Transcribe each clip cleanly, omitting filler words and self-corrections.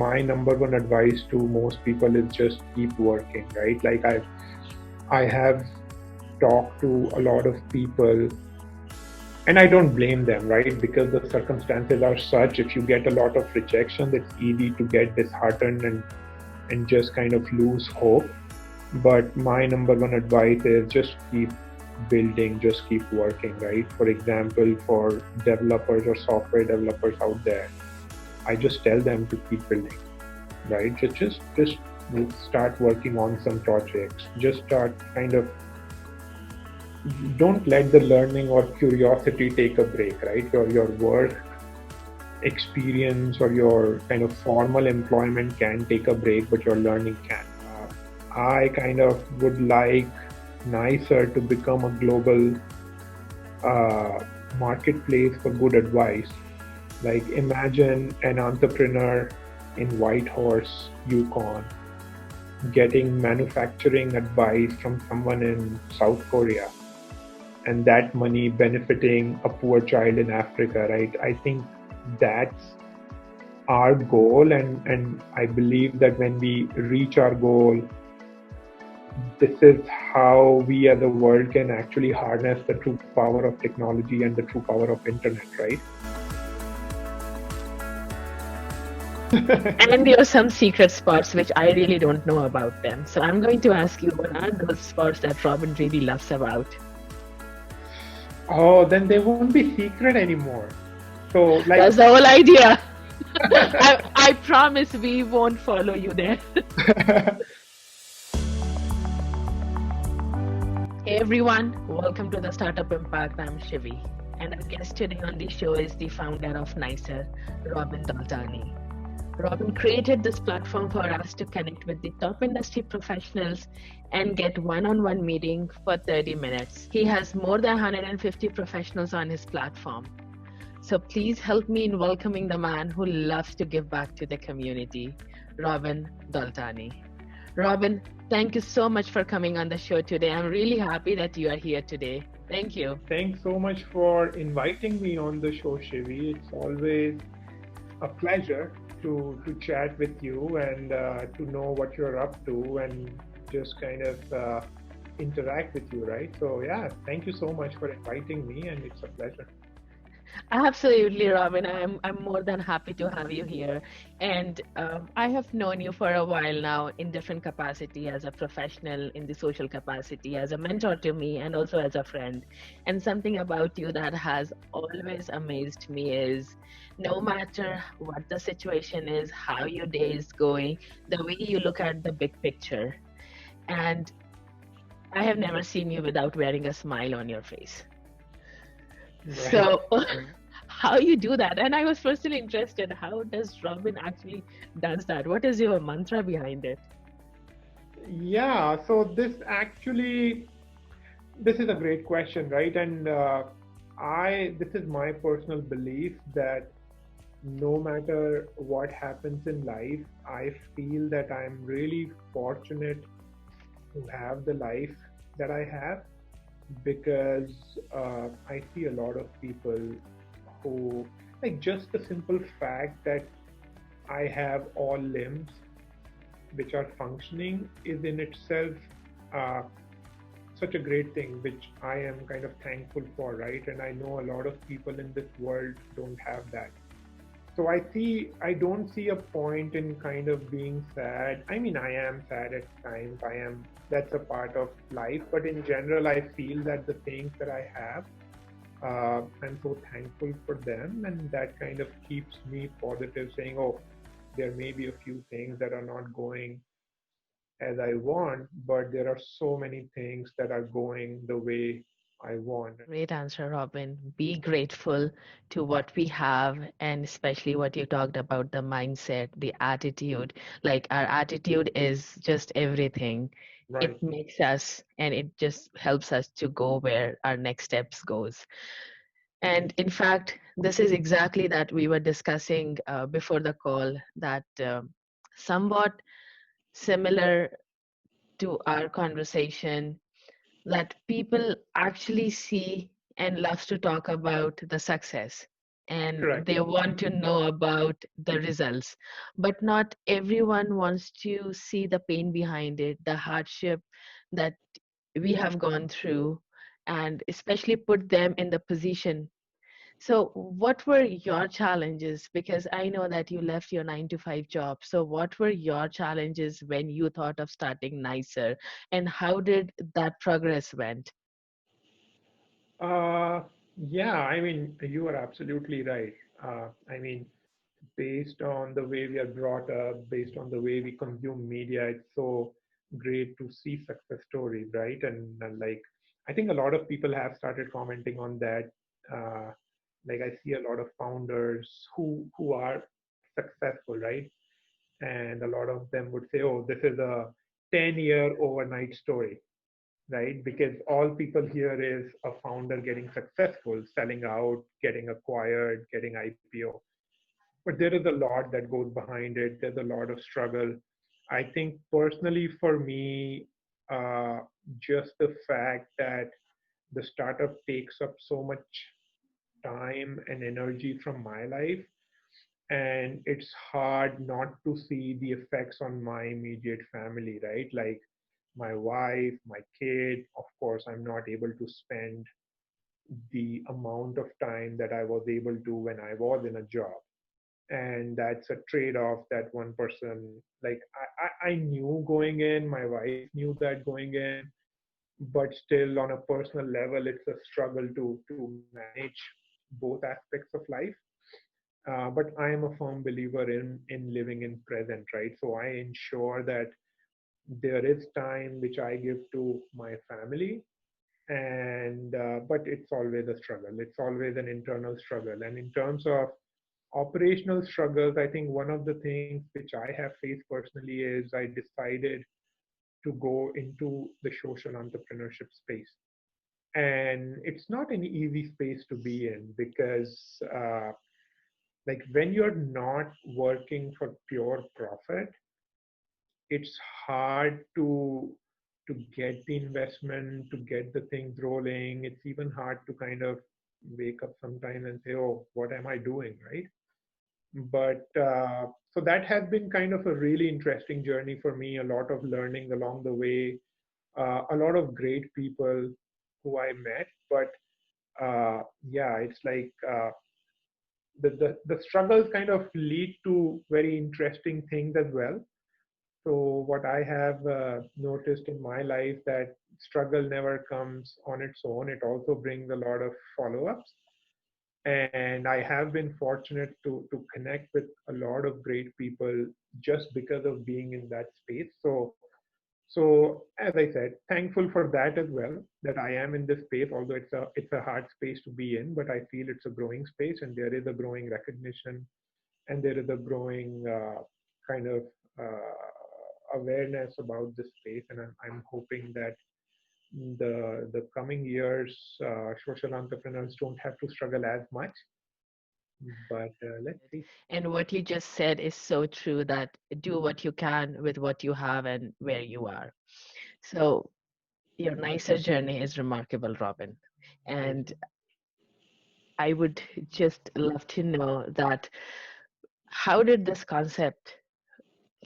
my number one advice to most people is just keep working, right? Like I have talked to a lot of people, and I don't blame them, right? Because the circumstances are such, if you get a lot of rejection, it's easy to get disheartened and just kind of lose hope. But my number one advice is just keep building, just keep working, right? For example, for developers or software developers out there, I just tell them to keep building, right? Just start working on some projects. Just start kind of, don't let the learning or curiosity take a break, right? Your work experience or your kind of formal employment can take a break, but your learning can. I kind of would like Nicerr to become a global marketplace for good advice. Like imagine an entrepreneur in Whitehorse, Yukon, getting manufacturing advice from someone in South Korea, and that money benefiting a poor child in Africa, right? I think that's our goal, and I believe that when we reach our goal, this is how we as a world can actually harness the true power of technology and the true power of internet, right? And there are some secret spots which I really don't know about them. So I'm going to ask you, what are those spots that Robin really loves about? Oh, then they won't be secret anymore. So, like, That's the whole idea. I promise we won't follow you there. Hey everyone, welcome to the Startup Impact. I'm Shivi, and our guest today on the show is the founder of Nicerr, Robin Daultani. Robin created this platform for us to connect with the top industry professionals and get one-on-one meeting for 30 minutes. He has more than 150 professionals on his platform. So please help me in welcoming the man who loves to give back to the community, Robin Daultani. Robin, thank you so much for coming on the show today. I'm really happy that you are here today. Thank you. Thanks so much for inviting me on the show, Shivi. It's always a pleasure to chat with you and to know what you're up to and just kind of interact with you, right? So yeah, thank you so much for inviting me, and it's a pleasure. Absolutely, Robin. I'm more than happy to have you here. And I have known you for a while now in different capacity as a professional, in the social capacity, as a mentor to me, and also as a friend. And something about you that has always amazed me is no matter what the situation is, how your day is going, the way you look at the big picture. And I have never seen you without wearing a smile on your face. Right. So, how you do that? And I was personally interested. How does Robin actually does that? What is your mantra behind it? Yeah, so this is a great question, right? And this is my personal belief that no matter what happens in life, I feel that I'm really fortunate to have the life that I have, because I see a lot of people who, like, just the simple fact that I have all limbs which are functioning is in itself uh, such a great thing, which I am kind of thankful for, right? And I know a lot of people in this world don't have that. So I don't see a point in kind of being sad. I mean, I am sad at times. That's a part of life. But in general, I feel that the things that I have, I'm so thankful for them. And that kind of keeps me positive, saying, oh, there may be a few things that are not going as I want, but there are so many things that are going the way I want. Great answer, Robin. Be grateful to what we have, and especially what you talked about, the mindset, the attitude. Like our attitude is just everything. Right. It makes us, and it just helps us to go where our next steps goes. And in fact, this is exactly that we were discussing before the call, that somewhat similar to our conversation, that people actually see and loves to talk about the success. and Correct. they want to know about the results. But not everyone wants to see the pain behind it, the hardship that we have gone through, and especially put them in the position. So, what were your challenges? Because I know that you left your 9 to 5 job. So, what were your challenges when you thought of starting Nicer, and how did that progress went? Uh, yeah, I mean, you are absolutely right. I mean, based on the way we are brought up, based on the way we consume media, it's so great to see success stories, right? And like, I think a lot of people have started commenting on that. Uh, like, I see a lot of founders who are successful, right? And a lot of them would say, "Oh, this is a 10-year overnight story." Right? Because all people hear is a founder getting successful, selling out, getting acquired, getting IPO. But there is a lot that goes behind it. There's a lot of struggle. I think personally for me, uh, just the fact that the startup takes up so much time and energy from my life, and it's hard not to see the effects on my immediate family, right? Like my wife, my kid. Of course, I'm not able to spend the amount of time that I was able to when I was in a job. And that's a trade-off that one person, like I knew going in, my wife knew that going in, but still on a personal level, it's a struggle to manage both aspects of life. But I am a firm believer in living in present, right? So I ensure that there is time which I give to my family, and but it's always a struggle. It's always an internal struggle. And in terms of operational struggles, I think one of the things which I have faced personally is I decided to go into the social entrepreneurship space. And it's not an easy space to be in because like when you're not working for pure profit, it's hard to get the investment, to get the things rolling. It's even hard to kind of wake up sometime and say, oh, what am I doing, right? But so that has been kind of a really interesting journey for me, a lot of learning along the way, a lot of great people who I met. But yeah, it's like the struggles kind of lead to very interesting things as well. So what I have noticed in my life that struggle never comes on its own. It also brings a lot of follow-ups. And I have been fortunate to connect with a lot of great people just because of being in that space. So as I said, thankful for that as well, that I am in this space, although it's a hard space to be in, but I feel it's a growing space and there is a growing recognition and there is a growing kind of awareness about this space. And I'm hoping that the coming years, social entrepreneurs don't have to struggle as much. But let's see. And what you just said is so true, that do what you can with what you have and where you are. So, your nicer journey is remarkable, Robin. Thank And you. I would just love to know that how did this concept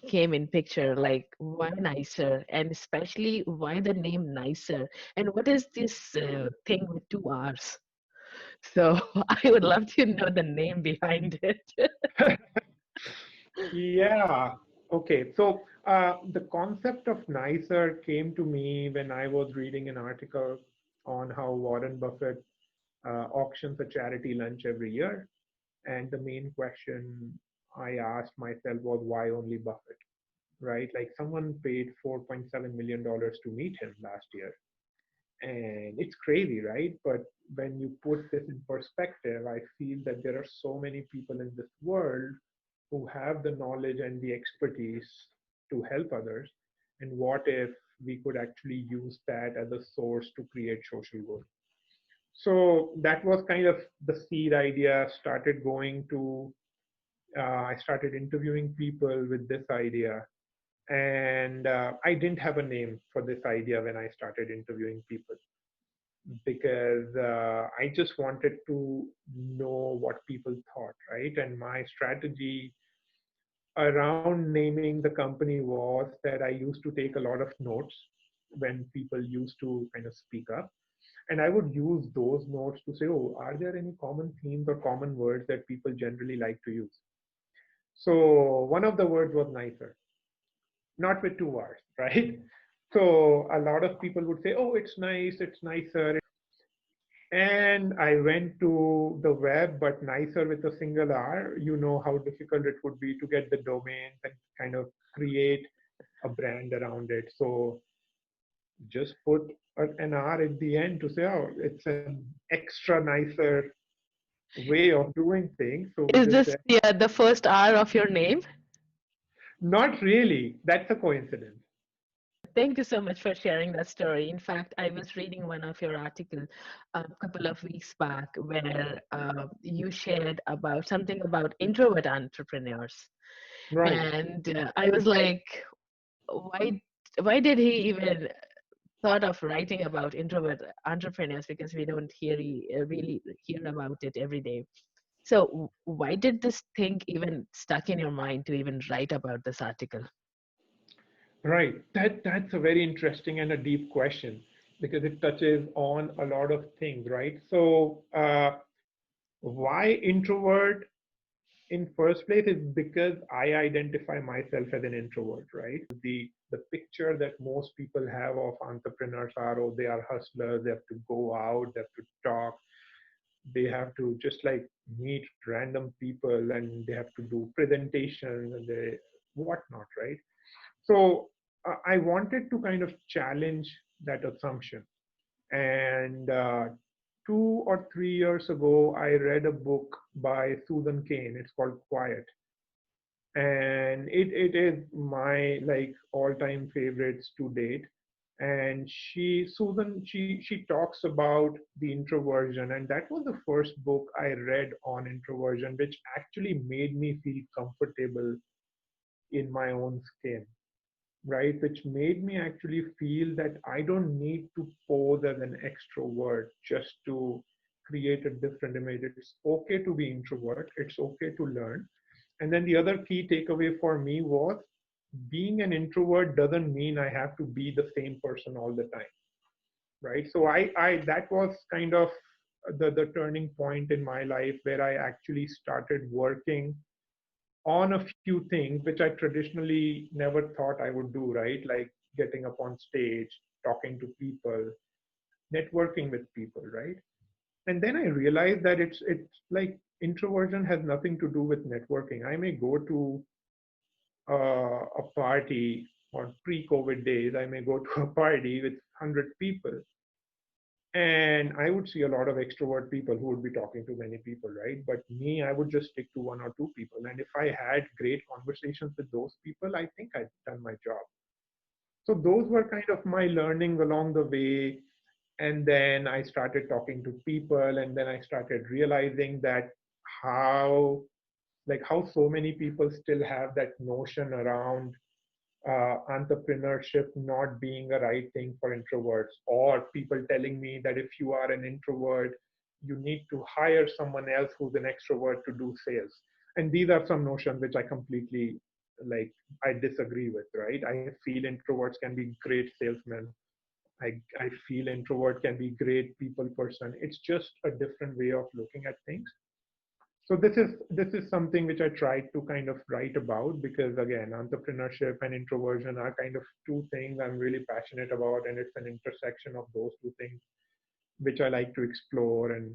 came in picture? Like, why nicer, and especially why the name nicer, and what is this thing with two r's? So I would love to know the name behind it. Yeah. Okay. So the concept of nicer came to me when I was reading an article on how Warren Buffett auctions a charity lunch every year. And the main question I asked myself was why only Buffett, right? Like someone paid $4.7 million to meet him last year. And it's crazy, right? But when you put this in perspective, I feel that there are so many people in this world who have the knowledge and the expertise to help others. And what if we could actually use that as a source to create social good? So that was kind of the seed idea. Started going to, I started interviewing people with this idea. And I didn't have a name for this idea when I started interviewing people because I just wanted to know what people thought, right? And my strategy around naming the company was that I used to take a lot of notes when people used to kind of speak up. And I would use those notes to say, oh, are there any common themes or common words that people generally like to use? So one of the words was nicer, not with two R's, right? So a lot of people would say, oh, it's nice, it's nicer. And I went to the web, but nicer with a single R. You know how difficult it would be to get the domains and kind of create a brand around it. So just put an R at the end to say, oh, it's an extra nicer way of doing things. So we Is just this said, the first R of your name? not really. That's a coincidence. Thank you so much for sharing that story. In fact, I was reading one of your articles a couple of weeks back where you shared about something about introvert entrepreneurs, Right. and I was like, why? Why did he even thought of writing about introvert entrepreneurs? Because we don't really hear about it every day. So, why did this thing even stuck in your mind to even write about this article? Right. That's a very interesting and a deep question because it touches on a lot of things, right? So why introvert in first place is because I identify myself as an introvert, right? The picture that most people have of entrepreneurs are, oh, they are hustlers, they have to go out, they have to talk, they have to just like meet random people and they have to do presentations and they whatnot, right? So I wanted to kind of challenge that assumption. And 2 or 3 years ago, I read a book by Susan Cain. It's called Quiet, and it is my like all-time favorites to date. And she talks about the introversion, and that was the first book I read on introversion, which actually made me feel comfortable in my own skin, right? Which made me actually feel that I don't need to pose as an extrovert just to create a different image. It's okay to be introvert, it's okay to learn. And then the other key takeaway for me was being an introvert doesn't mean I have to be the same person all the time, right? So I that was kind of the turning point in my life where I actually started working on a few things which I traditionally never thought I would do, right? Like getting up on stage, talking to people, networking with people, right? And then I realized that it's like introversion has nothing to do with networking. I may go to a party on pre-COVID days. I may go to a party with 100 people, and I would see a lot of extrovert people who would be talking to many people, right? But me, I would just stick to 1 or 2 people. And if I had great conversations with those people, I think I'd done my job. So those were kind of my learnings along the way. And then I started talking to people, and then I started realizing that how how so many people still have that notion around entrepreneurship not being a right thing for introverts, or people telling me that if you are an introvert, you need to hire someone else who's an extrovert to do sales. And these are some notions which I completely like I disagree with, right? I feel introverts can be great salesmen. I feel introvert can be great people person. It's just a different way of looking at things. So this is something which I tried to kind of write about because again, entrepreneurship and introversion are kind of two things I'm really passionate about, and it's an intersection of those two things which I like to explore and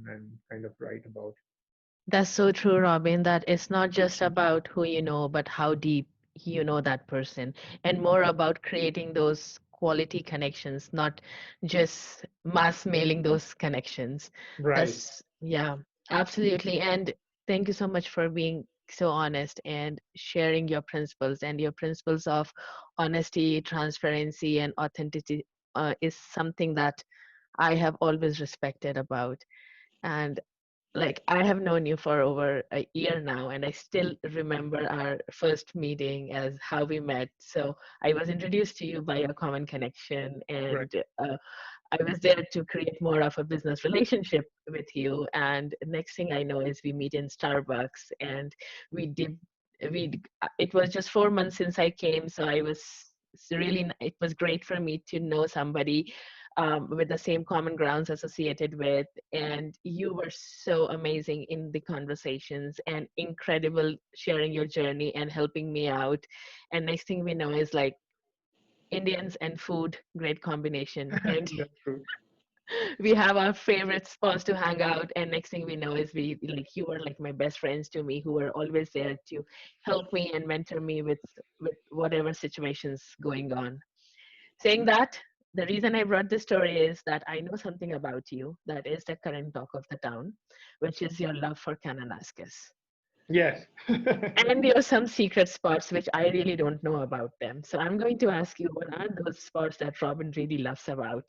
kind of write about. That's so true, Robin, that it's not just about who you know, but how deep you know that person, and more about creating those quality connections, not just mass mailing those connections. Right. Yeah, absolutely. And thank you so much for being so honest and sharing your principles. And your principles of honesty, transparency, and authenticity is something that I have always respected about. And like I have known you for over a year now, and I still remember our first meeting as how we met. So I was introduced to you by a common connection, Right. and I was there to create more of a business relationship with you. And next thing I know is we meet in Starbucks, and we did it was just 4 months since I came, so I was it was great for me to know somebody with the same common grounds associated with. And you were so amazing in the conversations and incredible sharing your journey and helping me out. And next thing we know is like Indians and food, great combination. And That's true. we have our favorite spots to hang out. And next thing we know is we like you were like my best friends to me, who were always there to help me and mentor me with whatever situations going on. Saying that, the reason I brought this story is that I know something about you that is the current talk of the town, which is your love for Kananaskis. Yes. And there are some secret spots which I really don't know about them. So I'm going to ask you, what are those spots that Robin really loves about?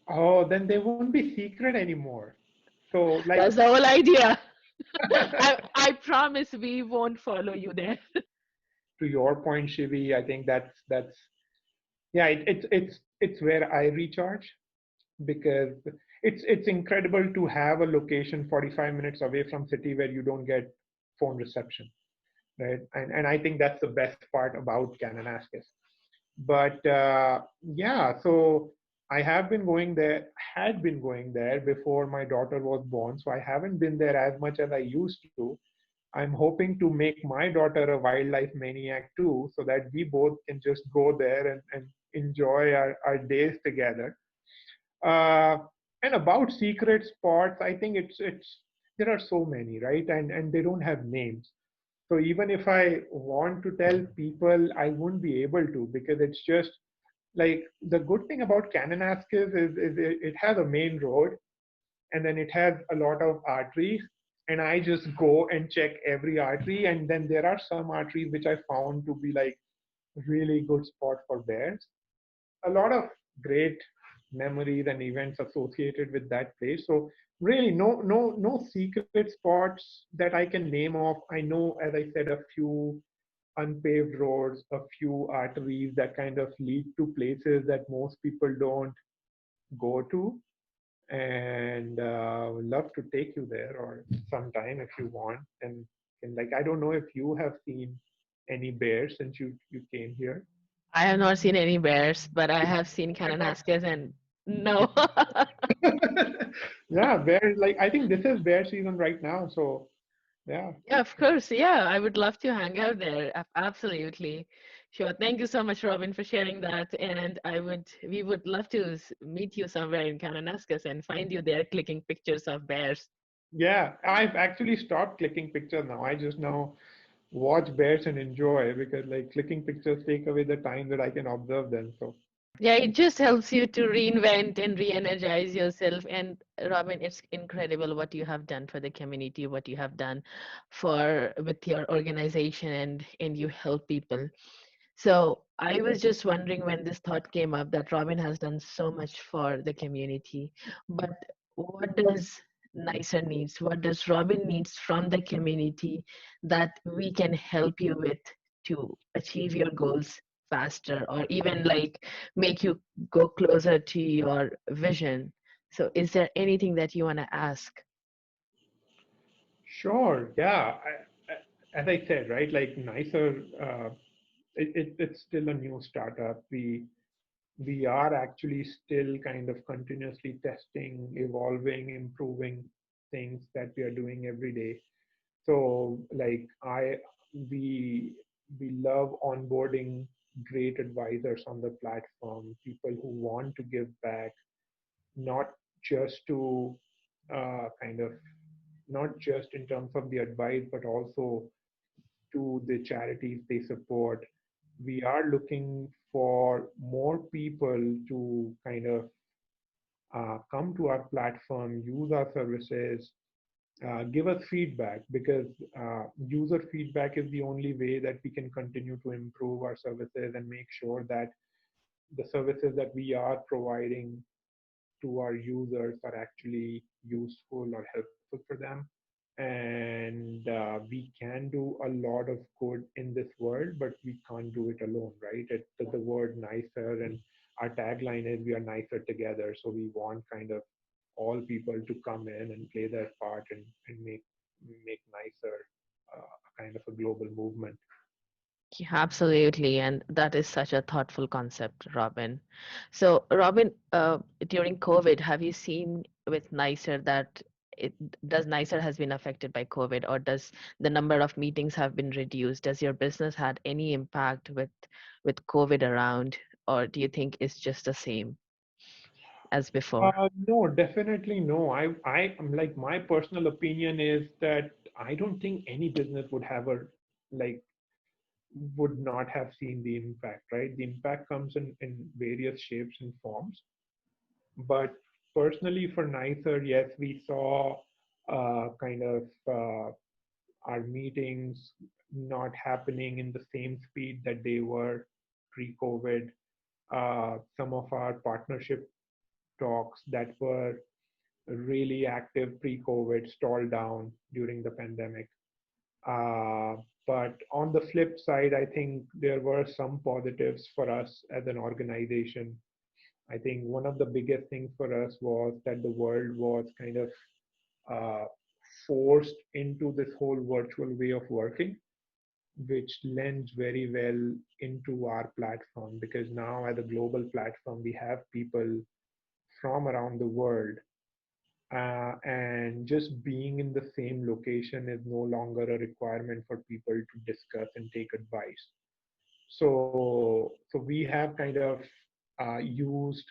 Oh, then they won't be secret anymore. So, like, That's the whole idea. I promise we won't follow you there. to your point, Shivi, I think that's yeah, it's where I recharge, because it's incredible to have a location 45 minutes away from city where you don't get phone reception, right? And I think that's the best part about Kananaskis. But yeah, so I have been going there, had been going there before my daughter was born. So I haven't been there as much as I used to. I'm hoping to make my daughter a wildlife maniac too, so that we both can just go there and enjoy our days together. Uh, and about secret spots, I think it's there are so many, right? And they don't have names. So even if I want to tell people, I won't be able to, because it's just like the good thing about Kananaskis is it has a main road, and then it has a lot of arteries, and I just go and check every artery. And then there are some arteries which I found to be like really good spot for bears. A lot of great memories and events associated with that place. So really no secret spots that I can name off. I know, as I said, a few unpaved roads, a few arteries that kind of lead to places that most people don't go to. And would love to take you there or sometime if you want. And like, I don't know if you have seen any bears since you came here. I have not seen any bears, but I have seen Kananaskis and no. Yeah, bears, like I think this is bear season right now. So yeah. Yeah, of course. Yeah, I would love to hang out there. Absolutely. Sure. Thank you so much, Robin, for sharing that. And we would love to meet you somewhere in Kananaskis and find you there clicking pictures of bears. Yeah, I've actually stopped clicking pictures now. I just now watch bears and enjoy, because like clicking pictures take away the time that I can observe them. So Yeah, it just helps you to reinvent and re-energize yourself. And Robin, it's incredible what you have done for the community, what you have done for with your organization, and you help people. So I was just wondering when this thought came up that Robin has done so much for the community, but what does Nicer needs? What does Robin needs from the community that we can help you with to achieve your goals faster, or even like make you go closer to your vision? So is there anything that you want to ask? sure, yeah. As I said, right, like Nicer, it's still a new startup. We are actually still kind of continuously testing, evolving, improving things that we are doing every day. So like we we love onboarding great advisors on the platform, people who want to give back, not just to kind of not just in terms of the advice, but also to the charities they support. We are looking for more people to kind of come to our platform, use our services, give us feedback, because user feedback is the only way that we can continue to improve our services and make sure that the services that we are providing to our users are actually useful or helpful for them. And we can do a lot of good in this world, but we can't do it alone, right? The word Nicer, and our tagline is we are nicer together. So we want kind of all people to come in and play their part and make nicer kind of a global movement. Yeah, absolutely, and that is such a thoughtful concept, Robin. So, Robin, during COVID, have you seen with Nicer that it does Nicer has been affected by COVID, or does the number of meetings have been reduced? Does your business had any impact with COVID around, or do you think it's just the same as before? No, definitely no. I'm like, my personal opinion is that I don't think any business would have a like would not have seen the impact, right? The impact comes in various shapes and forms. But personally, for Nicer, yes, we saw kind of our meetings not happening in the same speed that they were pre-COVID. Some of our partnership talks that were really active pre-COVID stalled down during the pandemic. Uh, but on the flip side, I think there were some positives for us as an organization. I think one of the biggest things for us was that the world was kind of uh, forced into this whole virtual way of working, which lends very well into our platform, because now as a global platform, we have people from around the world, and just being in the same location is no longer a requirement for people to discuss and take advice. So we have kind of used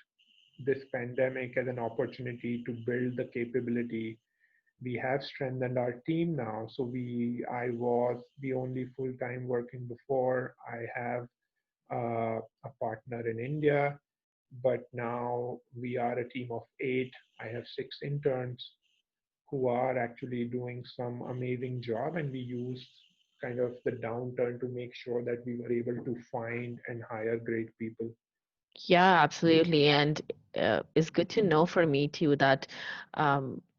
this pandemic as an opportunity to build the capability. We have strengthened our team now. So I was the only full-time working before. I have a partner in India, but now we are a team of 8. I have 6 interns who are actually doing some amazing job, and we used kind of the downturn to make sure that we were able to find and hire great people. Yeah, absolutely. And it's good to know for me too that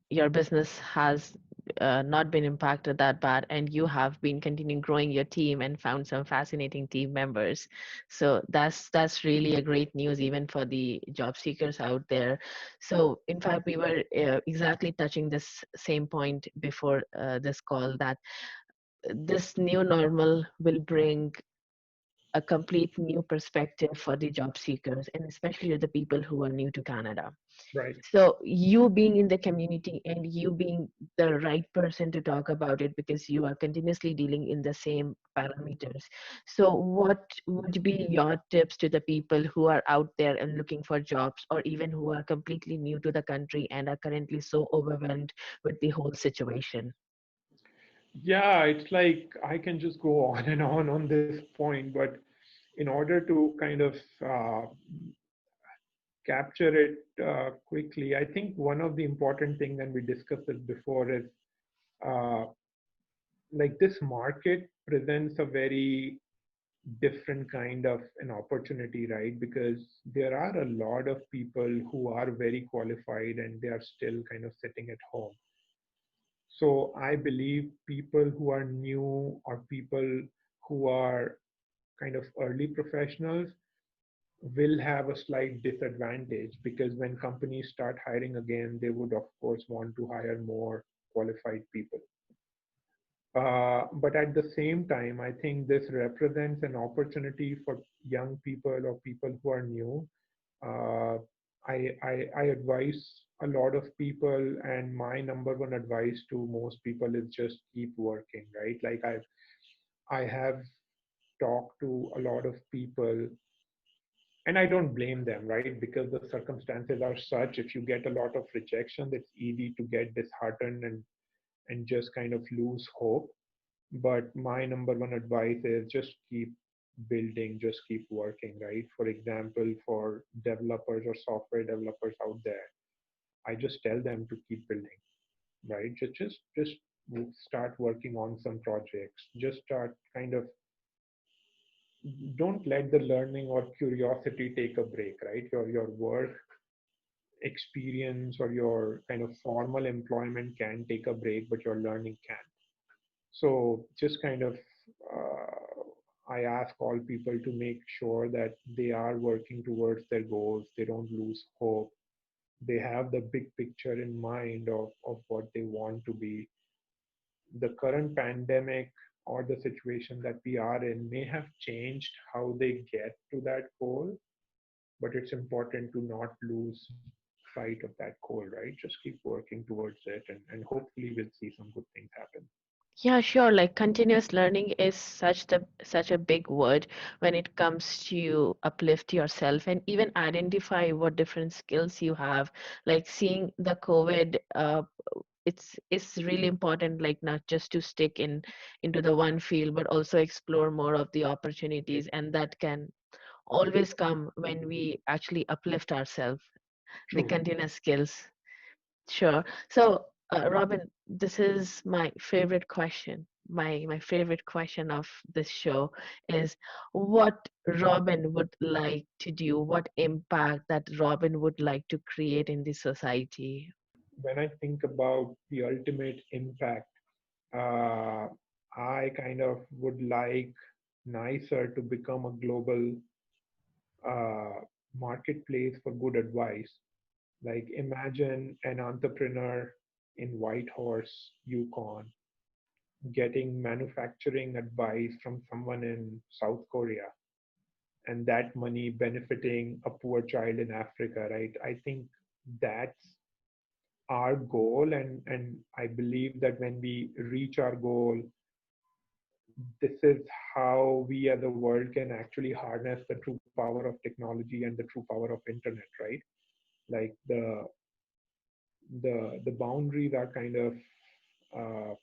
your business has not been impacted that bad, and you have been continuing growing your team and found some fascinating team members. So that's really a great news even for the job seekers out there. So in fact, we were exactly touching this same point before this call, that this new normal will bring a complete new perspective for the job seekers, and especially the people who are new to Canada. Right. So you being in the community and you being the right person to talk about it, because you are continuously dealing in the same parameters. So what would be your tips to the people who are out there and looking for jobs, or even who are completely new to the country and are currently so overwhelmed with the whole situation? Yeah, it's like I can just go on and on this point, but in order to kind of capture it quickly, I think one of the important things, and we discussed this before, is uh, like this market presents a very different kind of an opportunity, right? Because there are a lot of people who are very qualified and they are still kind of sitting at home. So I believe people who are new, or people who are kind of early professionals, will have a slight disadvantage, because when companies start hiring again, they would of course want to hire more qualified people. But at the same time, I think this represents an opportunity for young people or people who are new. Uh, I advise a lot of people, and my number one advice to most people is just keep working, right? Like I have talked to a lot of people, and I don't blame them, right? Because the circumstances are such. If you get a lot of rejection, it's easy to get disheartened and just kind of lose hope. But my number one advice is just keep building, just keep working, right? For example, for developers or software developers out there, I just tell them to keep building, right? Just start working on some projects. Just start kind of, don't let the learning or curiosity take a break, right? Your work experience or your kind of formal employment can take a break, but your learning can. So just kind of, uh, I ask all people to make sure that they are working towards their goals, they don't lose hope, they have the big picture in mind of what they want to be. The current pandemic or the situation that we are in may have changed how they get to that goal, but it's important to not lose sight of that goal, right? Just keep working towards it, and hopefully we'll see some good things happen. Yeah, sure. Like continuous learning is such a big word when it comes to uplift yourself and even identify what different skills you have. Like seeing the COVID, it's really important. Like not just to stick into the one field, but also explore more of the opportunities, and that can always come when we actually uplift ourselves. The True. continuous skills. Sure. So, Robin, this is my favorite question. My favorite question of this show is what Robin would like to do, what impact that Robin would like to create in the society. When I think about the ultimate impact, uh, I kind of would like Nicerr to become a global uh, marketplace for good advice. Like imagine an entrepreneur in Whitehorse, Yukon, getting manufacturing advice from someone in South Korea, and that money benefiting a poor child in Africa, right? I think that's our goal, and I believe that when we reach our goal, this is how we as a world can actually harness the true power of technology and the true power of internet, right? Like the boundaries are kind of uh,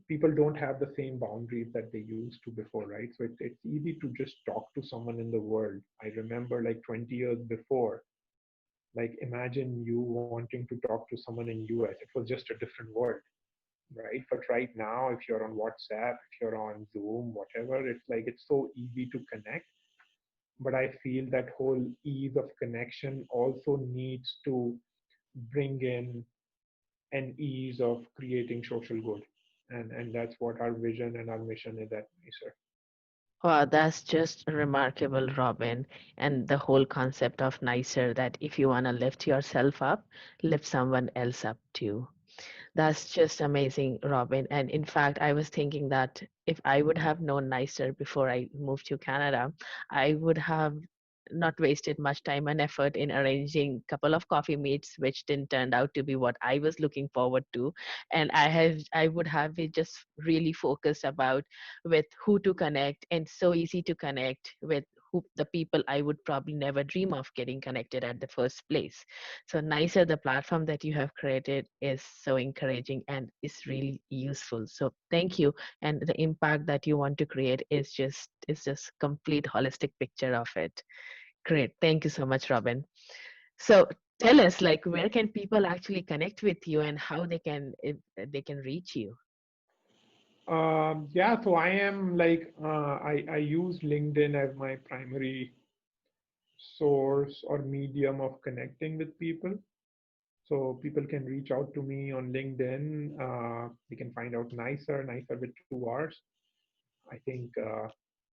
people don't have the same boundaries that they used to before, right? So it's easy to just talk to someone in the world. I remember like 20 years before, like imagine you wanting to talk to someone in US. It was just a different world, right? But right now, if you're on WhatsApp, if you're on Zoom, whatever, it's like it's so easy to connect. But I feel that whole ease of connection also needs to bring in an ease of creating social good. And that's what our vision and our mission is at Nicer. Wow, that's just remarkable, Robin. And the whole concept of nicer that if you want to lift yourself up, lift someone else up too. That's just amazing, Robin. And in fact, I was thinking that if I would have known nicer before I moved to Canada, I would have not wasted much time and effort in arranging a couple of coffee meets, which didn't turn out to be what I was looking forward to. And I would have been just really focused about with who to connect, and so easy to connect with who the people I would probably never dream of getting connected at the first place. So nicer, the platform that you have created is so encouraging and is really useful. So thank you. And the impact that you want to create is just complete holistic picture of it. Great. Thank you so much, Robin. So tell us, like, where can people actually connect with you and how they can if they can reach you? Yeah, so I am like I use LinkedIn as my primary source or medium of connecting with people. So people can reach out to me on LinkedIn. They can find out Nicer with 2 R's. I think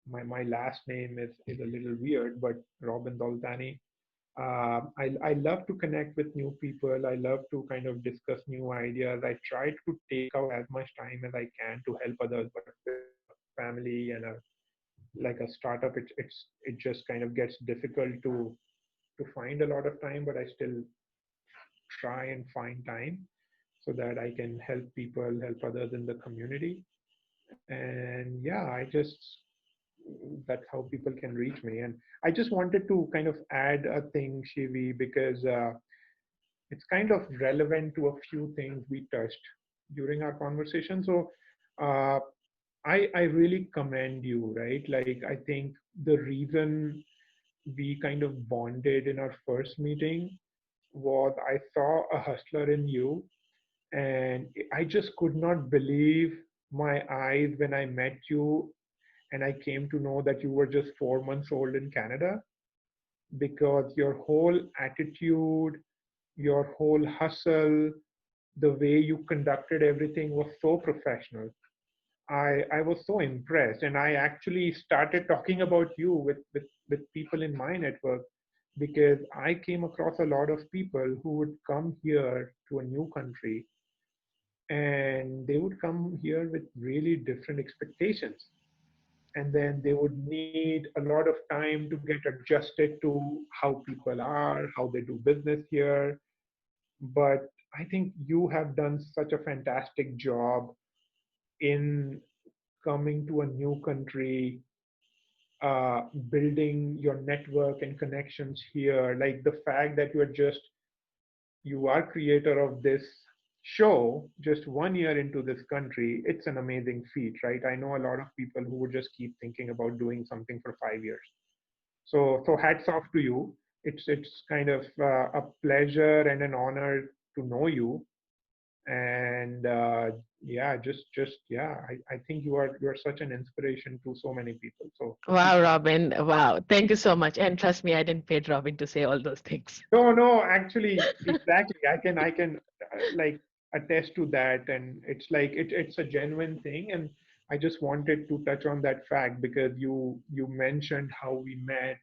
my last name is a little weird, but Robin Daultani. I love to connect with new people. I love to kind of discuss new ideas. I try to take out as much time as I can to help others. But with a family and a like a startup, it just kind of gets difficult to find a lot of time. But I still try and find time so that I can help people, help others in the community. And yeah, that's how people can reach me. And I just wanted to kind of add a thing, Shivi, because it's kind of relevant to a few things we touched during our conversation. So uh, I really commend you, right? Like I think the reason we kind of bonded in our first meeting was I saw a hustler in you, and I just could not believe my eyes when I met you and I came to know that you were just 4 months old in Canada, because your whole attitude, your whole hustle, the way you conducted everything was so professional. I was so impressed, and I actually started talking about you with people in my network because I came across a lot of people who would come here to a new country, and they would come here with really different expectations, and then they would need a lot of time to get adjusted to how people are, how they do business here. But I think you have done such a fantastic job in coming to a new country, building your network and connections here. Like the fact that you are creator of this show just 1 year into this country, it's an amazing feat, right? I know a lot of people who would just keep thinking about doing something for 5 years. So hats off to you. It's kind of a pleasure and an honor to know you. And yeah, just yeah, I think you are such an inspiration to so many people. So keep. Wow, Robin. Wow. Thank you so much. And trust me, I didn't pay Robin to say all those things. No, actually, exactly. I can like attest to that, and it's like it's a genuine thing. And I just wanted to touch on that fact because you mentioned how we met,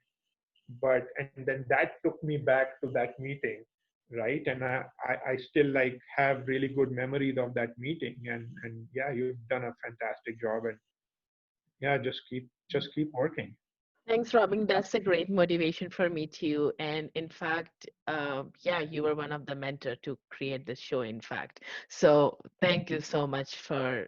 but and then that took me back to that meeting, right? And I still like have really good memories of that meeting, and yeah, you've done a fantastic job, and yeah, just keep working. Thanks, Robin. That's a great motivation for me too. And in fact, yeah, you were one of the mentor to create this show. In fact, so thank you so much for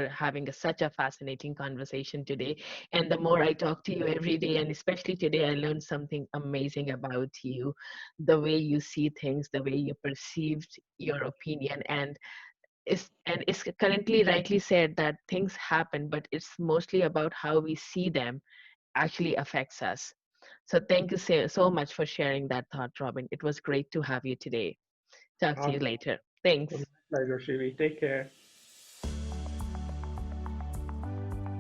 having such a fascinating conversation today. And the more I talk to you every day, and especially today, I learned something amazing about you, the way you see things, the way you perceived your opinion, and it's currently rightly said that things happen, but it's mostly about how we see them actually affects us. So thank you so much for sharing that thought, Robin. It was great to have you today. Talk to you Awesome. later. Thanks. My pleasure, Shivi. Take care.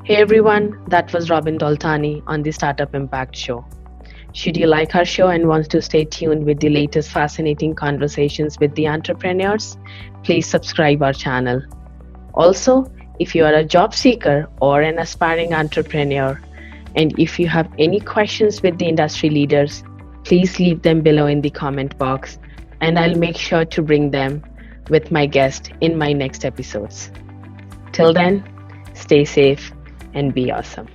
Hey everyone, that was Robin Daultani on the Startup Impact Show. Should you like our show and want to stay tuned with the latest fascinating conversations with the entrepreneurs, please subscribe our channel. Also, if you are a job seeker or an aspiring entrepreneur, and if you have any questions with the industry leaders, please leave them below in the comment box, and I'll make sure to bring them with my guest in my next episodes. Till then, stay safe and be awesome.